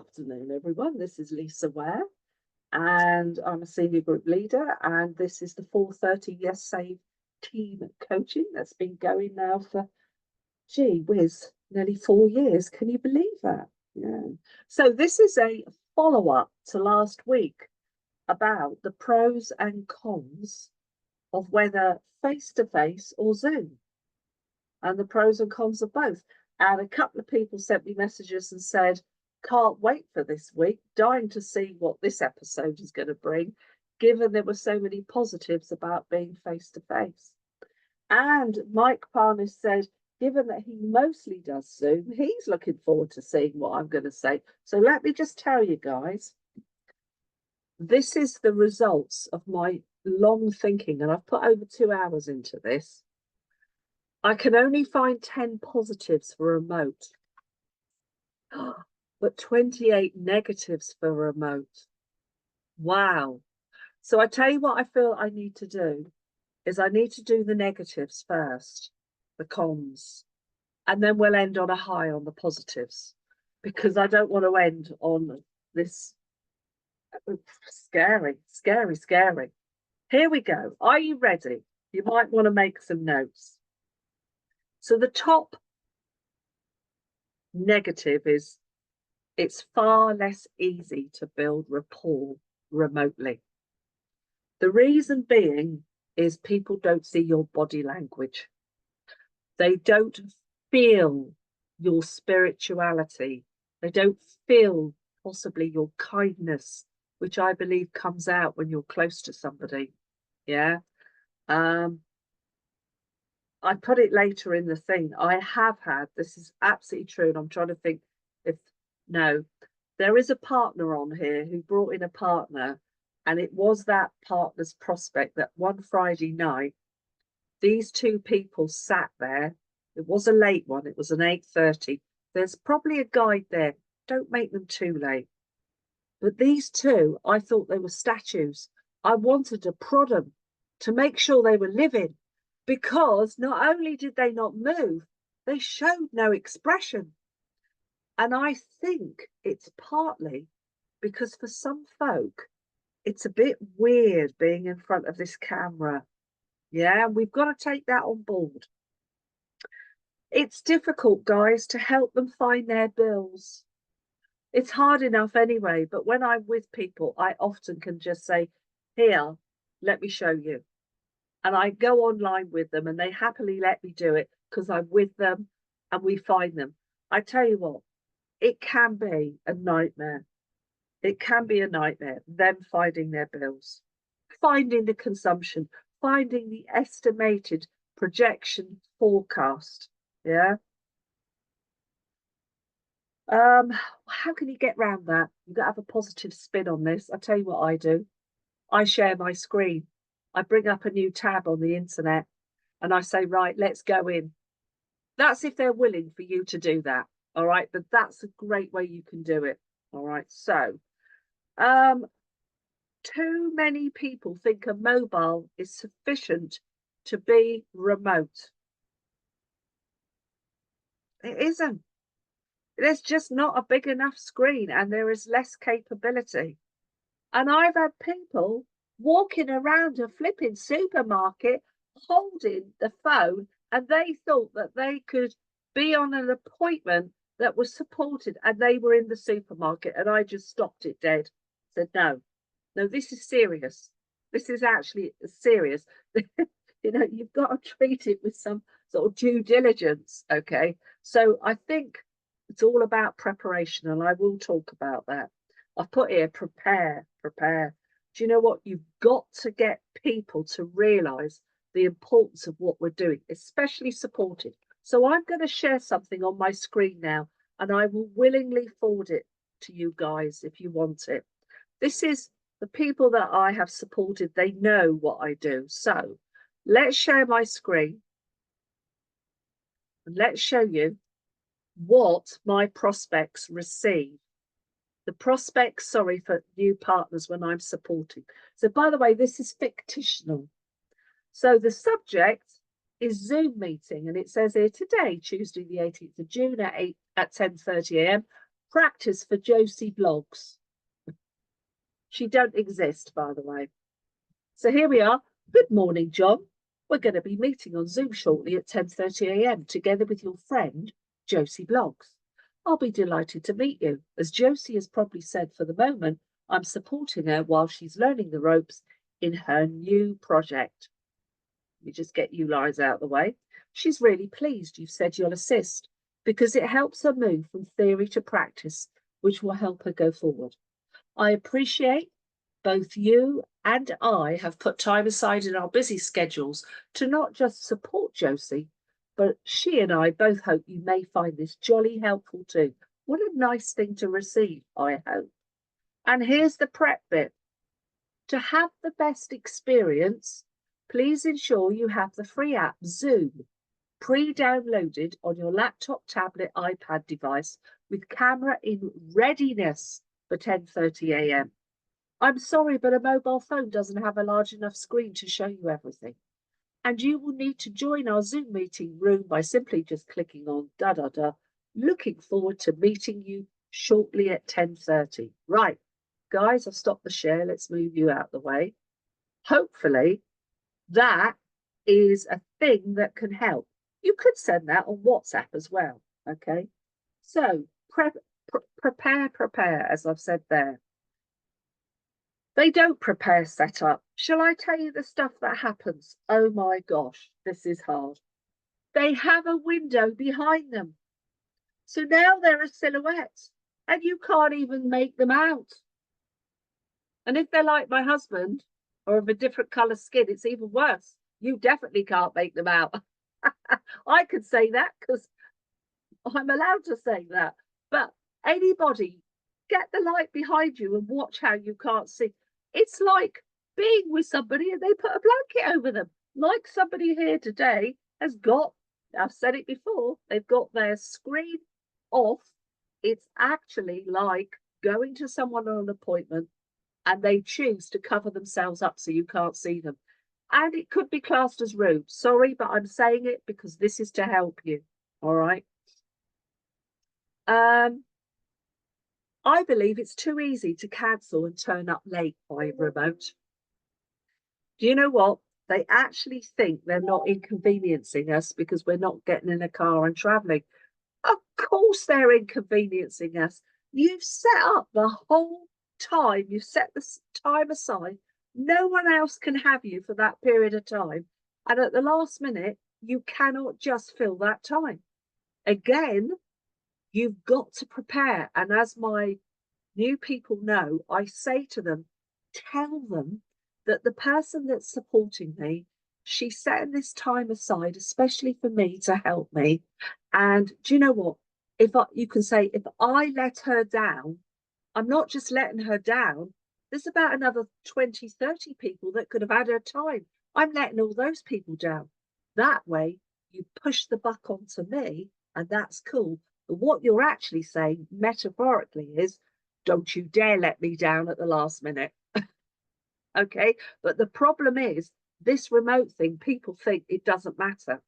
afternoon, everyone. This is Lisa Ware, and I'm a senior group leader, and this is the 4:30 Yessave team coaching that's been going now for, gee whiz, nearly 4 years. Can you believe that? Yeah. So this is a follow-up to last week about the pros and cons of whether face-to-face or Zoom, and the pros and cons of both. And a couple of people sent me messages and said, can't wait for this week, dying to see what this episode is going to bring, given there were so many positives about being face to face. And Mike Parnis said, given that he mostly does Zoom, he's looking forward to seeing what I'm going to say. So let me just tell you guys, this is the results of my long thinking, and I've put over 2 hours into this. I can only find 10 positives for remote, but 28 negatives for remote. Wow. So I tell you what I feel I need to do is I need to do the negatives first, the cons, and then we'll end on a high on the positives, because I don't want to end on this scary. Here we go. Are you ready? You might want to make some notes. So the top negative is it's far less easy to build rapport remotely. The reason being is people don't see your body language. They don't feel your spirituality. They don't feel possibly your kindness, which I believe comes out when you're close to somebody. Yeah. I put it later in the thing. I have had, this is absolutely true, and I'm trying to think if, no, there is a partner on here who brought in a partner, and it was that partner's prospect that one Friday night, these two people sat there. It was a late one. It was an 8:30. There's probably a guide there. Don't make them too late. But these two, I thought they were statues. I wanted to prod them to make sure they were living, because not only did they not move, they showed no expression. And I think it's partly because for some folk, it's a bit weird being in front of this camera. Yeah, we've got to take that on board. It's difficult, guys, to help them find their bills. It's hard enough anyway, but when I'm with people, I often can just say, here, let me show you. And I go online with them, and they happily let me do it because I'm with them and we find them. I tell you what, it can be a nightmare. It can be a nightmare, them finding their bills, finding the consumption, finding the estimated projection forecast. Yeah. How can you get around that? You've got to have a positive spin on this. I tell you what I do. I share my screen. I bring up a new tab on the internet and I say, right, let's go in. That's if they're willing for you to do that. All right. But that's a great way you can do it. All right. So, too many people think a mobile is sufficient to be remote. It isn't. There's just not a big enough screen, and there is less capability. And I've had people walking around a flipping supermarket holding the phone, and they thought that they could be on an appointment that was supported, and they were in the supermarket, and I just stopped it dead. Said, no, this is serious. This is actually serious. You've got to treat it with some sort of due diligence. Okay. So I think it's all about preparation, and I will talk about that. I've put here, prepare. Do you know what? You've got to get people to realise the importance of what we're doing, especially supported. So I'm going to share something on my screen now, and I will willingly forward it to you guys if you want it. This is the people that I have supported. They know what I do. So let's share my screen and let's show you what my prospects receive. The prospects, sorry, for new partners when I'm supporting. So by the way, this is fictional. So the subject is Zoom meeting, and it says here today, Tuesday the 18th of June at 10:30 a.m. Practice for Josie blogs. She don't exist, by the way. So here we are. Good morning, John. We're going to be meeting on Zoom shortly at 10:30 a.m. together with your friend, Josie Blogs. I'll be delighted to meet you. As Josie has probably said, for the moment, I'm supporting her while she's learning the ropes in her new project. Let me just get you lines out of the way. She's really pleased you've said you'll assist because it helps her move from theory to practice, which will help her go forward. I appreciate both you and I have put time aside in our busy schedules to not just support Josie, but she and I both hope you may find this jolly helpful too. What a nice thing to receive, I hope. And here's the prep bit. To have the best experience, please ensure you have the free app Zoom pre-downloaded on your laptop, tablet, iPad device with camera in readiness for 10:30 a.m. I'm sorry, but a mobile phone doesn't have a large enough screen to show you everything. And you will need to join our Zoom meeting room by simply just clicking on da-da-da. Looking forward to meeting you shortly at 10:30. Right, guys, I've stopped the share. Let's move you out the way. Hopefully, that is a thing that can help. You could send that on WhatsApp as well, okay? So, prepare, as I've said there. They don't prepare setup. Shall I tell you the stuff that happens? Oh my gosh, this is hard. They have a window behind them. So now there are silhouettes and you can't even make them out. And if they're like my husband or of a different colour skin, it's even worse. You definitely can't make them out. I could say that because I'm allowed to say that. But anybody, get the light behind you and watch how you can't see. It's like being with somebody and they put a blanket over them. Like somebody here today has got, I've said it before, they've got their screen off. It's actually like going to someone on an appointment and they choose to cover themselves up so you can't see them. And it could be classed as rude. Sorry, but I'm saying it because this is to help you. All right. I believe it's too easy to cancel and turn up late by remote. Do you know what? They actually think they're not inconveniencing us because we're not getting in a car and traveling. Of course they're inconveniencing us. You've set up the whole time, you've set the time aside. No one else can have you for that period of time. And at the last minute, you cannot just fill that time. Again, you've got to prepare. And as my new people know, I say to them, tell them that the person that's supporting me, she's setting this time aside, especially for me to help me. And do you know what? You can say, if I let her down, I'm not just letting her down. There's about another 20, 30 people that could have had her time. I'm letting all those people down. That way, you push the buck onto me, and that's cool. But what you're actually saying, metaphorically, is don't you dare let me down at the last minute. Okay? But the problem is, this remote thing, people think it doesn't matter.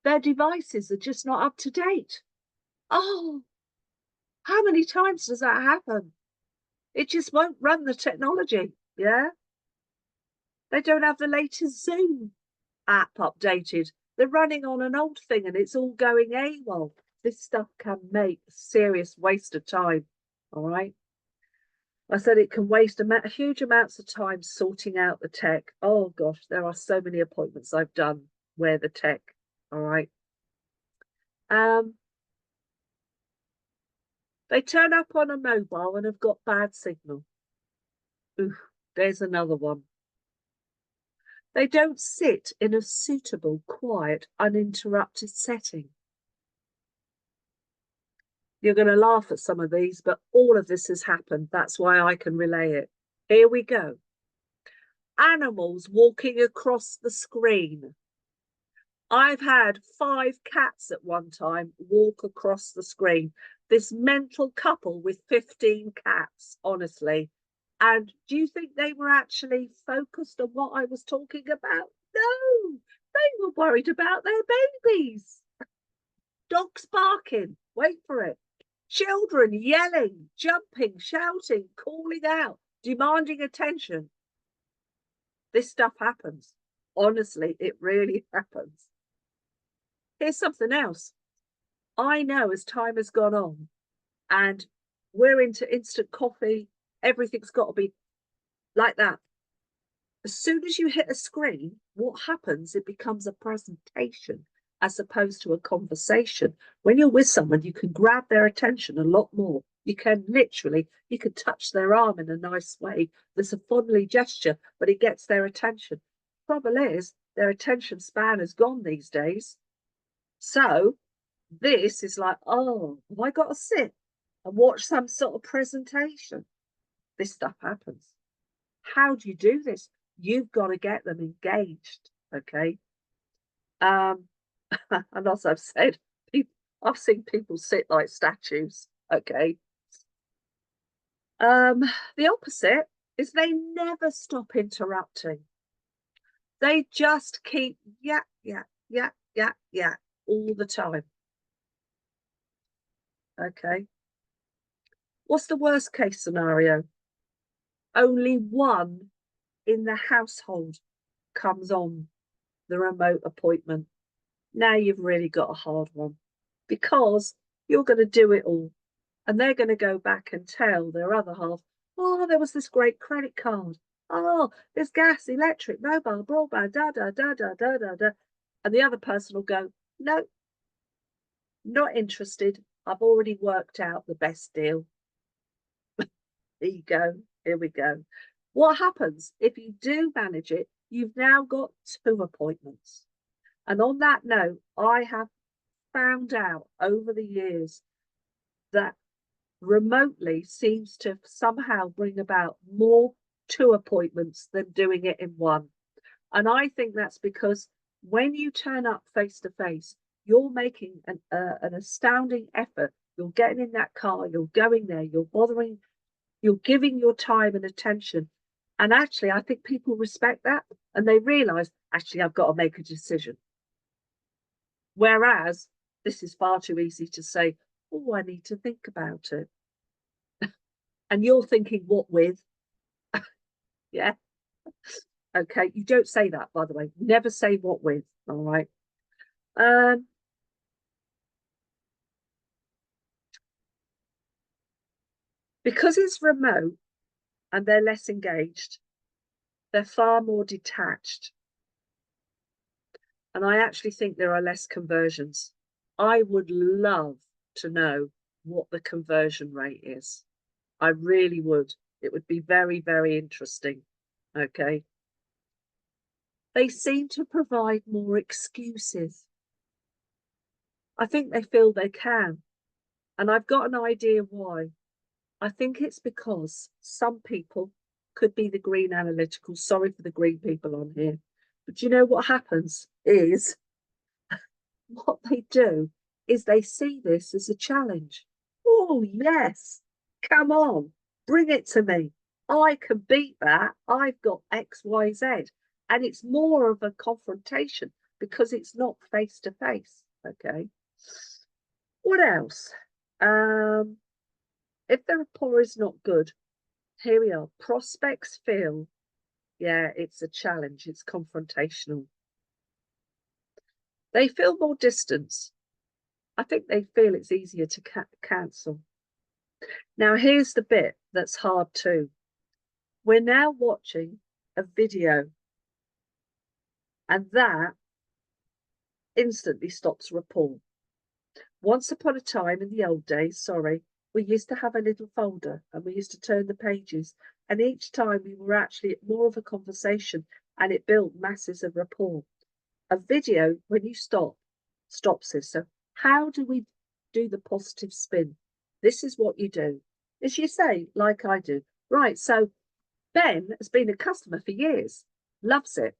Their devices are just not up to date. Oh, how many times does that happen? It just won't run the technology. Yeah. They don't have the latest Zoom app updated. They're running on an old thing and it's all going AWOL. This stuff can make a serious waste of time. All right. I said it can waste huge amounts of time sorting out the tech. Oh gosh, there are so many appointments I've done where the tech. All right. They turn up on a mobile and have got bad signal. Ooh, there's another one. They don't sit in a suitable, quiet, uninterrupted setting. You're going to laugh at some of these, but all of this has happened. That's why I can relay it. Here we go. Animals walking across the screen. I've had 5 cats at one time walk across the screen. This mental couple with 15 cats, honestly. And do you think they were actually focused on what I was talking about? No, they were worried about their babies. Dogs barking, wait for it. Children yelling, jumping, shouting, calling out, demanding attention. This stuff happens. Honestly, it really happens. Here's something else. I know as time has gone on and we're into instant coffee, everything's got to be like that. As soon as you hit a screen, what happens? It becomes a presentation as opposed to a conversation. When you're with someone, you can grab their attention a lot more. You can literally, you can touch their arm in a nice way. There's a fondly gesture, but it gets their attention. Trouble is, their attention span is gone these days. So this is like, oh, have I got to sit and watch some sort of presentation? This stuff happens. How do you do this? You've got to get them engaged, okay? And as I've said, I've seen people sit like statues, okay? The opposite is they never stop interrupting. They just keep yeah all the time. Okay. What's the worst case scenario? Only one in the household comes on the remote appointment. Now you've really got a hard one because you're going to do it all. And they're going to go back and tell their other half, oh, there was this great credit card. Oh, there's gas, electric, mobile, broadband, da, da, da, da, da, da, da. And the other person will go, no, not interested. I've already worked out the best deal. There you go. Here we go. What happens if you do manage it? You've now got 2 appointments. And on that note, I have found out over the years that remotely seems to somehow bring about more 2 appointments than doing it in 1. And I think that's because when you turn up face to face, you're making an astounding effort. You're getting in that car, you're going there, you're giving your time and attention. And actually, I think people respect that and they realize, actually, I've got to make a decision. Whereas this is far too easy to say, oh, I need to think about it. And you're thinking, what with? Yeah. Okay. You don't say that, by the way. Never say what with. All right. Because it's remote and they're less engaged, they're far more detached. And I actually think there are less conversions. I would love to know what the conversion rate is. I really would. It would be very, very interesting. Okay. They seem to provide more excuses. I think they feel they can. And I've got an idea why. I think it's because some people could be the green analytical. Sorry for the green people on here. But you know what happens is what they do is they see this as a challenge. Oh, yes, come on, bring it to me. I can beat that. I've got X, Y, Z. And it's more of a confrontation because it's not face to face. Okay. What else? If the rapport is not good, here we are. Prospects feel, yeah, it's a challenge. It's confrontational. They feel more distance. I think they feel it's easier to cancel. Now, here's the bit that's hard too. We're now watching a video, and that instantly stops rapport. Once upon a time in the old days, sorry, we used to have a little folder and we used to turn the pages. And each time we were actually more of a conversation and it built masses of rapport. A video, when you stops it. So how do we do the positive spin? This is what you do. As you say, like I do. Right, so Ben has been a customer for years, loves it.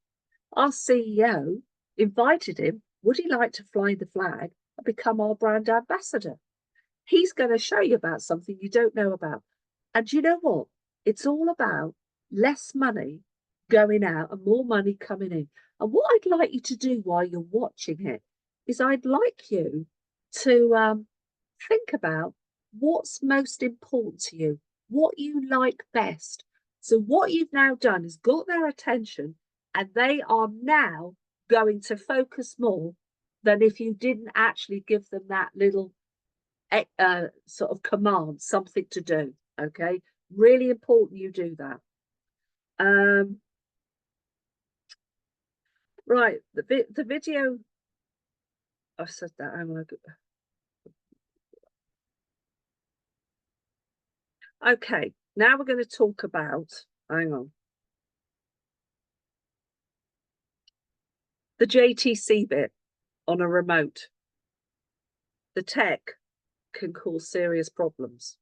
Our CEO invited him. Would he like to fly the flag and become our brand ambassador? He's going to show you about something you don't know about. And you know what? It's all about less money going out and more money coming in. And what I'd like you to do while you're watching it is I'd like you to think about what's most important to you, what you like best. So what you've now done is got their attention, and they are now going to focus more than if you didn't actually give them that little sort of command, something to do. Okay, really important you do that. Right, the video. I said that. Hang on. Okay, now we're going to talk about. Hang on. The JTC bit on a remote. The tech can cause serious problems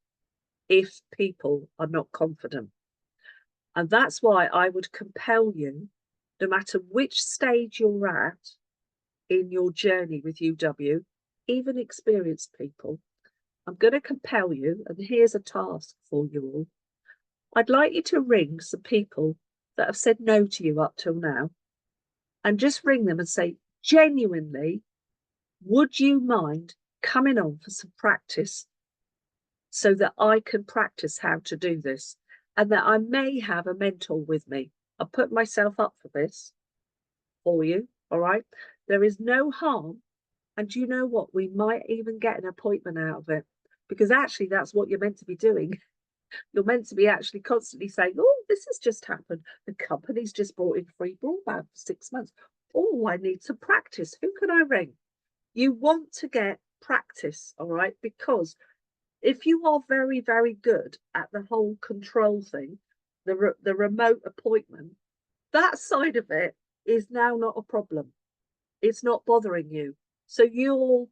if people are not confident. And that's why I would compel you, no matter which stage you're at in your journey with UW, even experienced people, I'm going to compel you, and here's a task for you all. I'd like you to ring some people that have said no to you up till now, and just ring them and say, genuinely, would you mind coming on for some practice so that I can practice how to do this, and that I may have a mentor with me? I'll put myself up for this for you, all right? There is no harm. And do you know what? We might even get an appointment out of it, because actually that's what you're meant to be doing. You're meant to be actually constantly saying, oh, this has just happened. The company's just brought in free broadband for 6 months. Oh, I need to practice. Who can I ring? You want to get practice, all right? Because if you are very, very good at the whole control thing, the remote appointment, that side of it is now not a problem. It's not bothering you. So your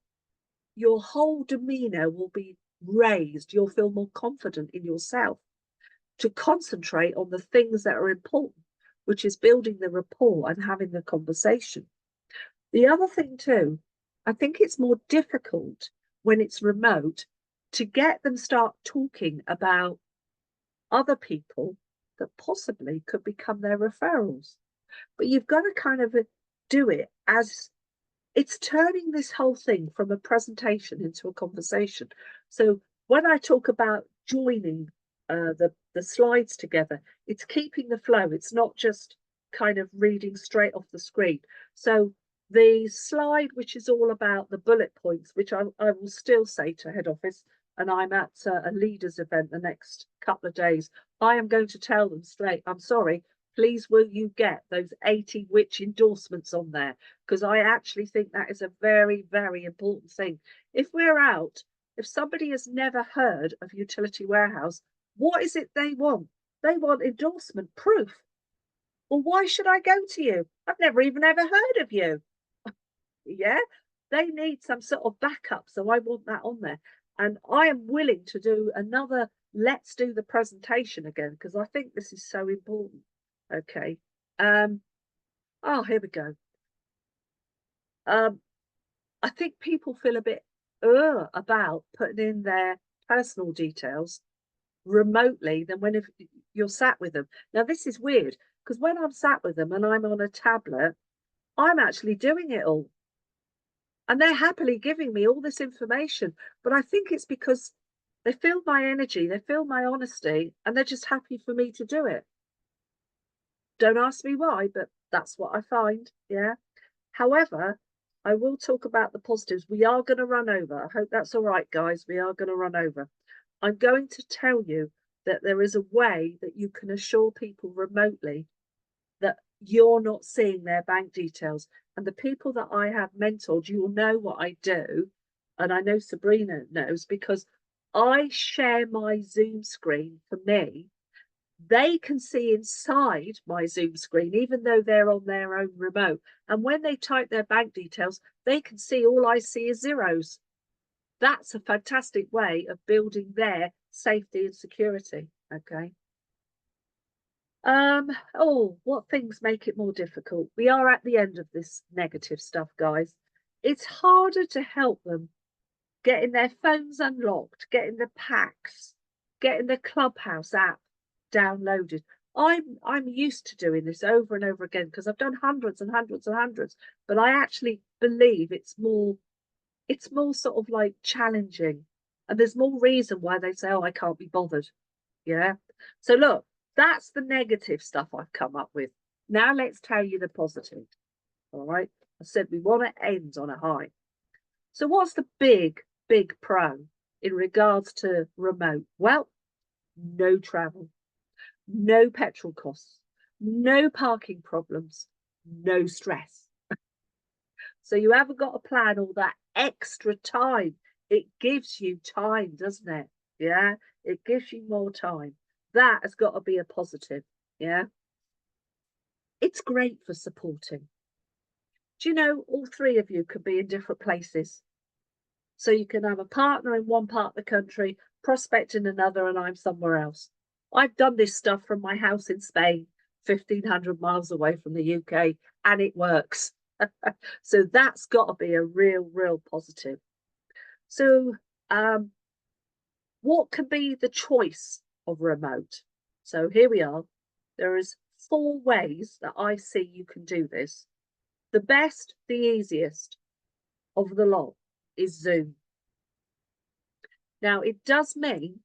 whole demeanor will be raised. You'll feel more confident in yourself to concentrate on the things that are important, which is building the rapport and having the conversation. The other thing too, I think it's more difficult when it's remote to get them start talking about other people that possibly could become their referrals. But you've got to kind of do it as it's turning this whole thing from a presentation into a conversation. So when I talk about joining the slides together, it's keeping the flow. It's not just kind of reading straight off the screen. So the slide, which is all about the bullet points, which I will still say to head office, and I'm at a leaders event the next couple of days, I am going to tell them straight, I'm sorry, please will you get those 80 witch endorsements on there? Because I actually think that is a very, very important thing. If we're out, if somebody has never heard of Utility Warehouse, what is it they want? They want endorsement proof. Well, why should I go to you? I've never even ever heard of you. Yeah, they need some sort of backup. So I want that on there. And I am willing to do another let's do the presentation again, because I think this is so important. Okay. Oh, here we go. I think people feel a bit about putting in their personal details remotely than when if you're sat with them. Now, this is weird because when I'm sat with them and I'm on a tablet, I'm actually doing it all. And they're happily giving me all this information. But I think it's because they feel my energy, they feel my honesty, and they're just happy for me to do it. Don't ask me why, but that's what I find. Yeah. However, I will talk about the positives. We are going to run over. I hope that's all right, guys. We are going to run over. I'm going to tell you that there is a way that you can assure people remotely that you're not seeing their bank details. And the people that I have mentored, you will know what I do. And I know Sabrina knows because I share my Zoom screen for me. They can see inside my Zoom screen, even though they're on their own remote. And when they type their bank details, they can see all I see is zeros. That's a fantastic way of building their safety and security. Okay. Oh, what things make it more difficult? We are at the end of this negative stuff, guys. It's harder to help them getting their phones unlocked, getting the packs, getting the Clubhouse app downloaded. I'm used to doing this over and over again because I've done hundreds and hundreds and hundreds, but I actually believe it's more It's more sort of like challenging. And there's more reason why they say, oh, I can't be bothered. Yeah. So look, that's the negative stuff I've come up with. Now let's tell you the positive. All right. I said we want to end on a high. So what's the big, big pro in regards to remote? Well, no travel, no petrol costs, no parking problems, no stress. So you haven't got to plan all that extra time. It gives you time, doesn't it? Yeah, it gives you more time. That has got to be a positive. Yeah, it's great for supporting. Do you know all three of you could be in different places? So you can have a partner in one part of the country, prospect in another, and I'm somewhere else. I've done this stuff from my house in Spain, 1,500 miles away from the UK, and it works. So that's got to be a real, real positive. So, what can be the choice of remote? So here we are. There is 4 ways that I see you can do this. The best, the easiest of the lot is Zoom. Now, it does mean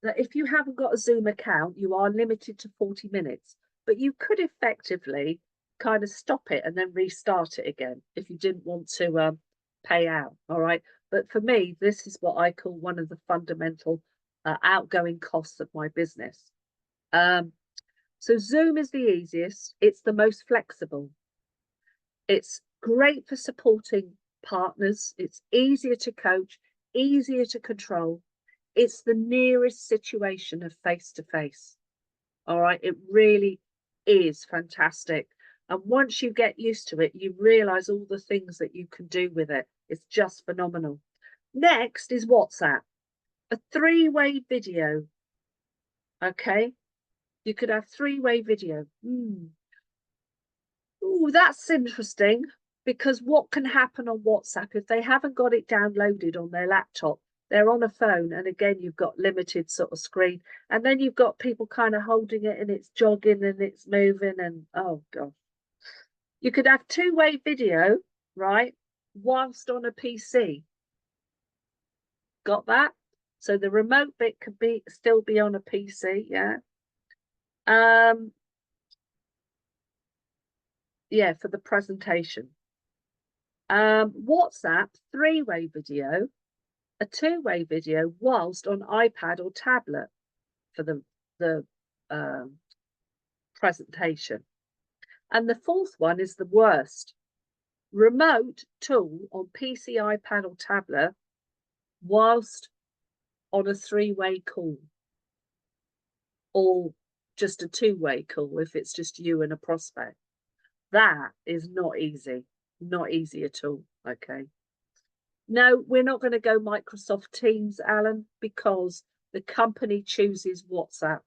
that if you haven't got a Zoom account, you are limited to 40 minutes, but you could effectively kind of stop it and then restart it again if you didn't want to pay out. All right. But for me, this is what I call one of the fundamental outgoing costs of my business. So Zoom is the easiest. It's the most flexible. It's great for supporting partners. It's easier to coach, easier to control. It's the nearest situation of face to face. All right. It really is fantastic. And once you get used to it, you realize all the things that you can do with it. It's just phenomenal. Next is WhatsApp, a 3-way video. Okay. You could have 3-way video. Oh, that's interesting because what can happen on WhatsApp if they haven't got it downloaded on their laptop? They're on a phone, and again, you've got limited sort of screen, and then you've got people kind of holding it and it's jogging and it's moving, and oh god. You could have 2-way video, right, whilst on a PC. Got that? So the remote bit could be still be on a PC, yeah. Yeah, for the presentation. WhatsApp 3-way video, a 2-way video whilst on iPad or tablet for the presentation. And the 4th one is the worst. Remote tool on PC, iPad or tablet whilst on a 3-way call, or just a 2-way call if it's just you and a prospect. That is not easy at all. Okay. No, we're not going to go Microsoft Teams, Alan, because the company chooses WhatsApp.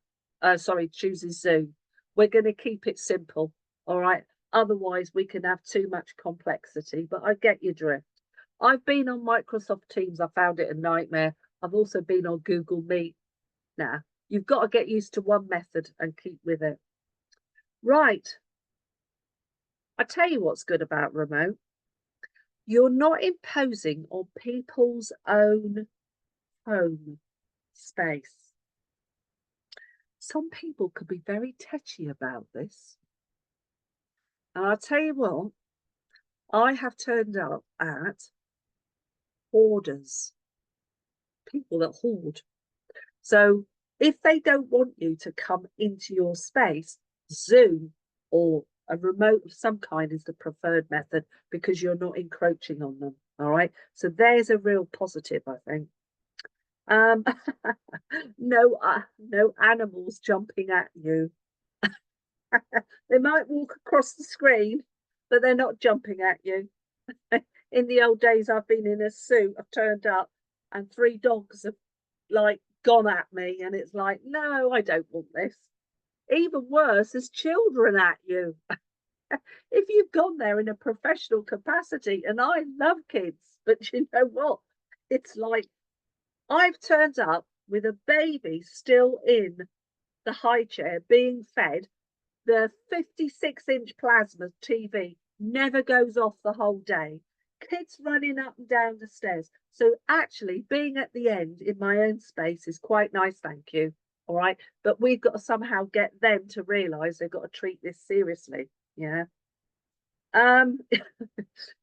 Chooses Zoom. We're going to keep it simple. All right. Otherwise, we can have too much complexity. But I get your drift. I've been on Microsoft Teams. I found it a nightmare. I've also been on Google Meet. Now, you've got to get used to one method and keep with it. Right. I tell you what's good about remote. You're not imposing on people's own home space. Some people could be very touchy about this. And I'll tell you what, I have turned up at hoarders, people that hoard. So if they don't want you to come into your space, Zoom or a remote of some kind is the preferred method because you're not encroaching on them. All right. So there's a real positive, I think. No animals jumping at you. They might walk across the screen, but they're not jumping at you. In the old days, I've been in a suit, I've turned up, and 3 dogs have like gone at me, and it's like, no, I don't want this. Even worse, there's children at you. If you've gone there in a professional capacity, and I love kids, but you know what? It's like I've turned up with a baby still in the high chair being fed. The 56-inch plasma TV never goes off the whole day. kids running up and down the stairs. So actually being at the end in my own space is quite nice, thank you. All right. But we've got to somehow get them to realise they've got to treat this seriously. Yeah.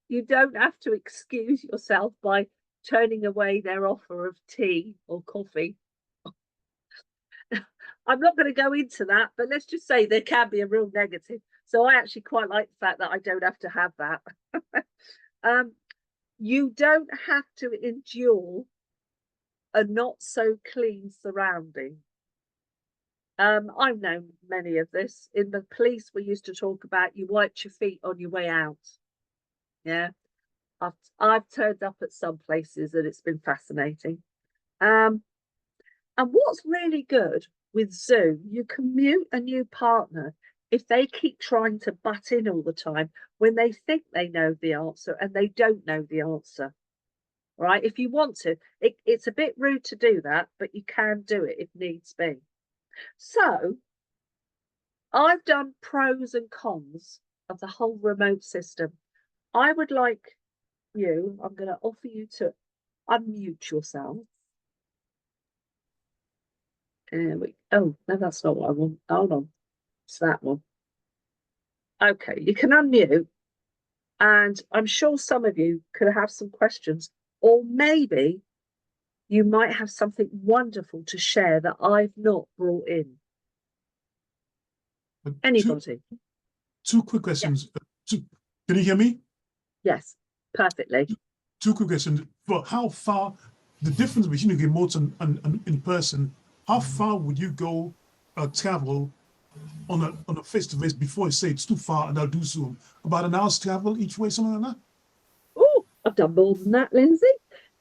You don't have to excuse yourself by turning away their offer of tea or coffee. I'm not going to go into that, but let's just say there can be a real negative. So I actually quite like the fact that I don't have to have that. You don't have to endure a not so clean surrounding. I've known many of this. In the police, we used to talk about you wiped your feet on your way out. Yeah. I've turned up at some places and it's been fascinating. And what's really good with Zoom, you can mute a new partner if they keep trying to butt in all the time when they think they know the answer and they don't know the answer. Right? If you want to, it's a bit rude to do that, but you can do it if needs be. So I've done pros and cons of the whole remote system. I would like you, I'm going to offer you to unmute yourself. Oh, no, that's not what I want. Hold on. It's that one. Okay, you can unmute. And I'm sure some of you could have some questions, or maybe you might have something wonderful to share that I've not brought in. Anybody? Two quick questions. Yeah. Can you hear me? Yes, perfectly. Two quick questions. But how far, the difference between remote and in person, how far would you go travel on a face-to-face before you say it's too far and I'll do Zoom? About an hour's travel each way, something like that? Oh, I've done more than that, Lindsay.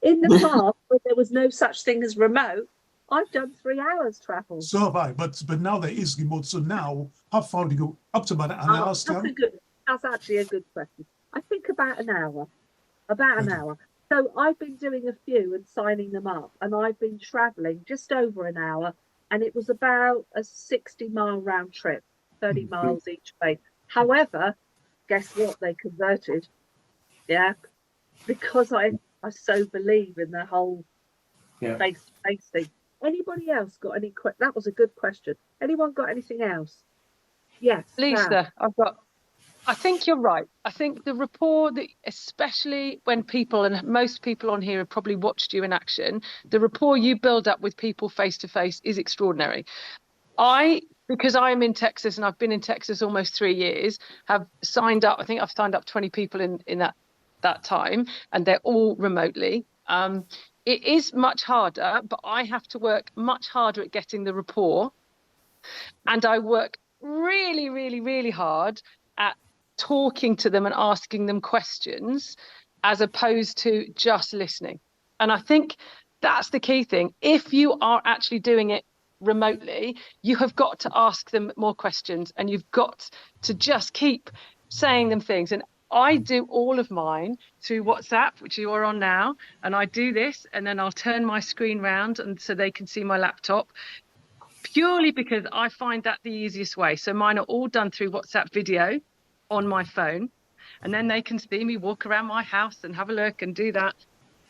In the past, when there was no such thing as remote, I've done 3 hours travel. So have I, but now there is remote. So now, how far do you go? Up to about an hour's travel? That's actually a good question. I think about an hour. About an hour. So I've been doing a few and signing them up, and I've been traveling just over an hour, and it was about a 60-mile round trip, 30 miles each way. However, guess what? They converted. Yeah. Because I so believe in the whole face-to-face thing. Anybody else got any that was a good question. Anyone got anything else? Yes. Lisa, I think you're right. I think the rapport that, especially when people, and most people on here have probably watched you in action, the rapport you build up with people face to face is extraordinary. Because I'm in Texas and I've been in Texas almost 3 years, have signed up. I think I've signed up 20 people in that time, and they're all remotely. It is much harder, but I have to work much harder at getting the rapport. And I work really, really, really hard at talking to them and asking them questions as opposed to just listening. And I think that's the key thing. If you are actually doing it remotely, you have got to ask them more questions, and you've got to just keep saying them things. And I do all of mine through WhatsApp, which you are on now, and I do this, and then I'll turn my screen round and so they can see my laptop, purely because I find that the easiest way. So mine are all done through WhatsApp video on my phone, and then they can see me walk around my house and have a look and do that.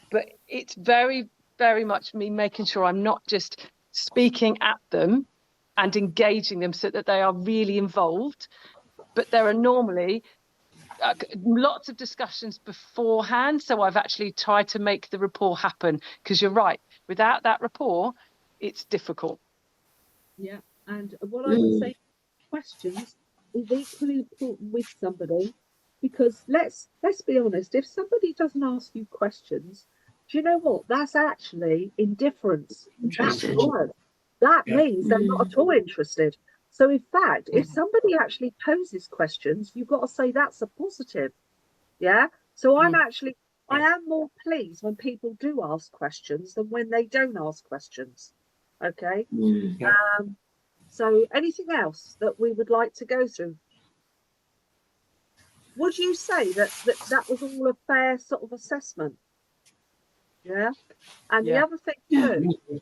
But it's very, very much me making sure I'm not just speaking at them and engaging them so that they are really involved, but there are normally lots of discussions beforehand. So I've actually tried to make the rapport happen, because you're right, without that rapport, it's difficult. Yeah, and what I would say, questions is equally important with somebody, because let's be honest, if somebody doesn't ask you questions, do you know what? That's actually indifference. That's word. That means they're not at all interested. So in fact, if somebody actually poses questions, you've got to say that's a positive. Yeah. So I am more pleased when people do ask questions than when they don't ask questions. Okay. So anything else that we would like to go through? Would you say that was all a fair sort of assessment? Yeah. And the other thing too,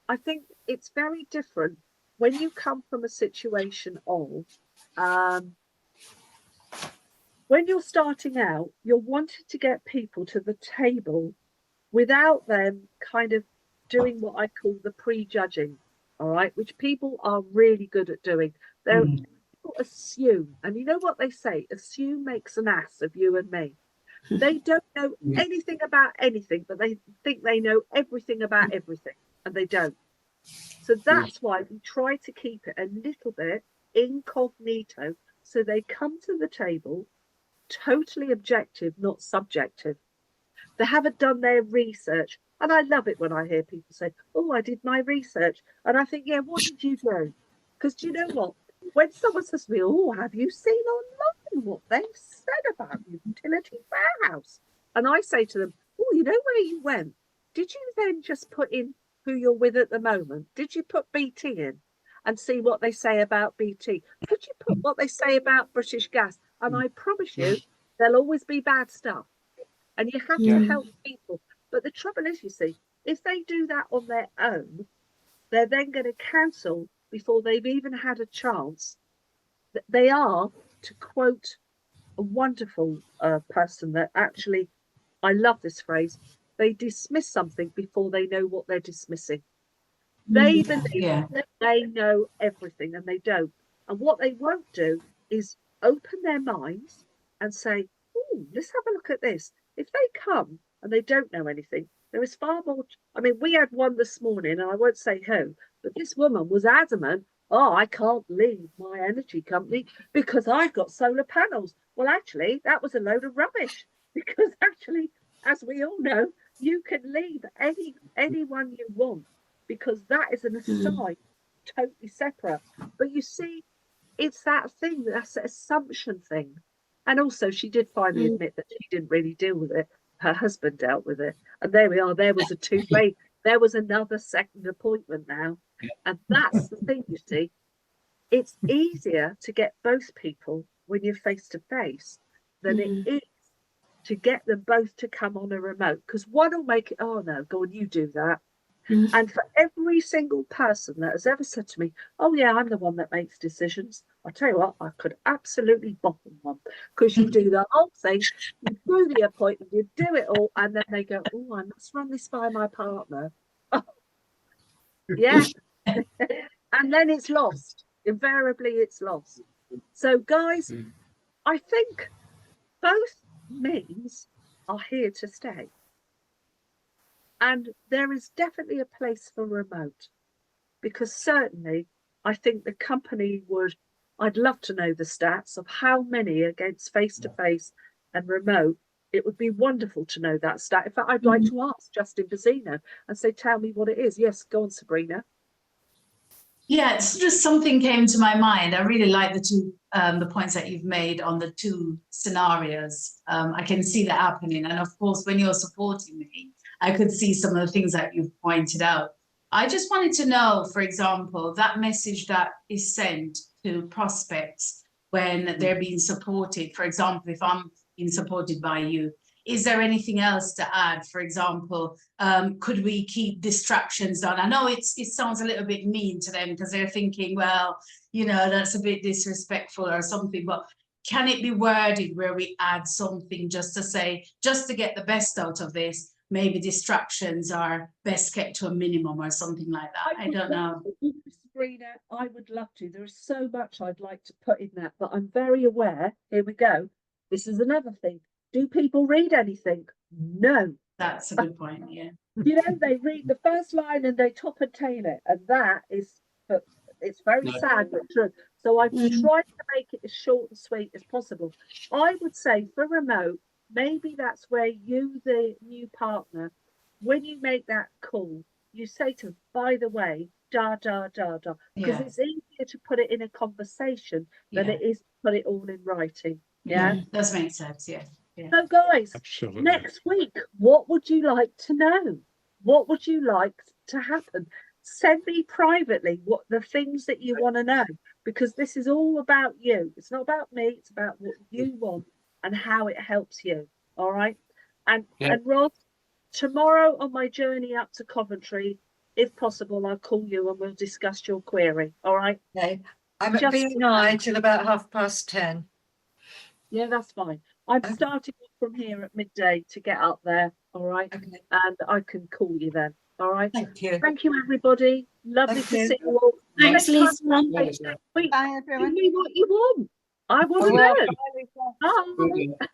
I think it's very different when you come from a situation of when you're starting out, you're wanting to get people to the table without them kind of doing what I call the prejudging, all right, which people are really good at doing. They're people assume, and you know what they say, assume makes an ass of you and me. They don't know anything about anything, but they think they know everything about everything, and they don't. So that's why we try to keep it a little bit incognito, so they come to the table totally objective, not subjective. They haven't done their research. And I love it when I hear people say, oh, I did my research. And I think, yeah, what did you do? Because do you know what? When someone says to me, oh, have you seen online what they've said about utility warehouse? And I say to them, oh, you know where you went? Did you then just put in who you're with at the moment? Did you put BT in and see what they say about BT? Could you put what they say about British Gas? And I promise you, there'll always be bad stuff. And you have to help people. But the trouble is, you see, if they do that on their own, they're then going to cancel before they've even had a chance. They are, to quote a wonderful person that actually, I love this phrase, they dismiss something before they know what they're dismissing. They believe that they know everything and they don't. And what they won't do is open their minds and say, oh, let's have a look at this. If they come and they don't know anything, there is far more. I mean, we had one this morning, and I won't say who, but this woman was adamant, oh, I can't leave my energy company because I've got solar panels. Well, actually, that was a load of rubbish because actually, as we all know, you can leave anyone you want because that is an aside, totally separate. But you see, it's that thing, that's an assumption thing. And also, she did finally admit that she didn't really deal with it. Her husband dealt with it. And there we are. There was a two-way. There was another second appointment now. And that's the thing, you see. It's easier to get both people when you're face to face than it is to get them both to come on a remote. Because one will make it, oh no, go on, you do that. And for every single person that has ever said to me, oh yeah, I'm the one that makes decisions, I tell you what, I could absolutely bottom one because you do the whole thing, you do the appointment, you do it all, and then they go, oh, I must run this by my partner. Oh, yeah. And then it's lost. Invariably, it's lost. So, guys, I think both means are here to stay. And there is definitely a place for remote because certainly I think the company would, I'd love to know the stats of how many against face-to-face and remote. It would be wonderful to know that stat. In fact, I'd like to ask Justin Bazzino and say, tell me what it is. Yes, go on, Sabrina. Yeah, it's just something came to my mind. I really like the points that you've made on the two scenarios. I can see that happening. And of course, when you're supporting me, I could see some of the things that you've pointed out. I just wanted to know, for example, that message that is sent to prospects when they're being supported. For example, if I'm being supported by you, is there anything else to add? For example, could we keep distractions on? I know it sounds a little bit mean to them because they're thinking, well, you know, that's a bit disrespectful or something, but can it be worded where we add something just to say, just to get the best out of this, maybe distractions are best kept to a minimum or something like that? I don't know. Sabrina, I would love to. There is so much I'd like to put in that, but I'm very aware. Here we go. This is another thing. Do people read anything? No. That's a good point, yeah. You know, they read the first line and they top and tail it. And that is, it's very sad but true. So I've tried to make it as short and sweet as possible. I would say for remote, maybe that's where you, the new partner, when you make that call, you say to them, by the way, da, da, da, da. Because it's easier to put it in a conversation than it is to put it all in writing. Yeah, does make sense, yeah. So guys, Absolutely. next week, what would you like to know? What would you like to happen? Send me privately what the things that you want to know, because this is all about you. It's not about me, it's about what you want and how it helps you. All right. And Rob, tomorrow on my journey up to Coventry, if possible, I'll call you and we'll discuss your query. All right. Okay. I'm at BNI till about 10:30. Yeah, that's fine. I'm Okay. starting off from here at midday to get up there. All right. Okay. And I can call you then. All right. Thank you. Thank you, everybody. Lovely Thank to you. see you all. Thanks, Next time, Lisa. wait, Bye, give everyone. me what you want. I want I to will. know. Bye, Lisa. Bye.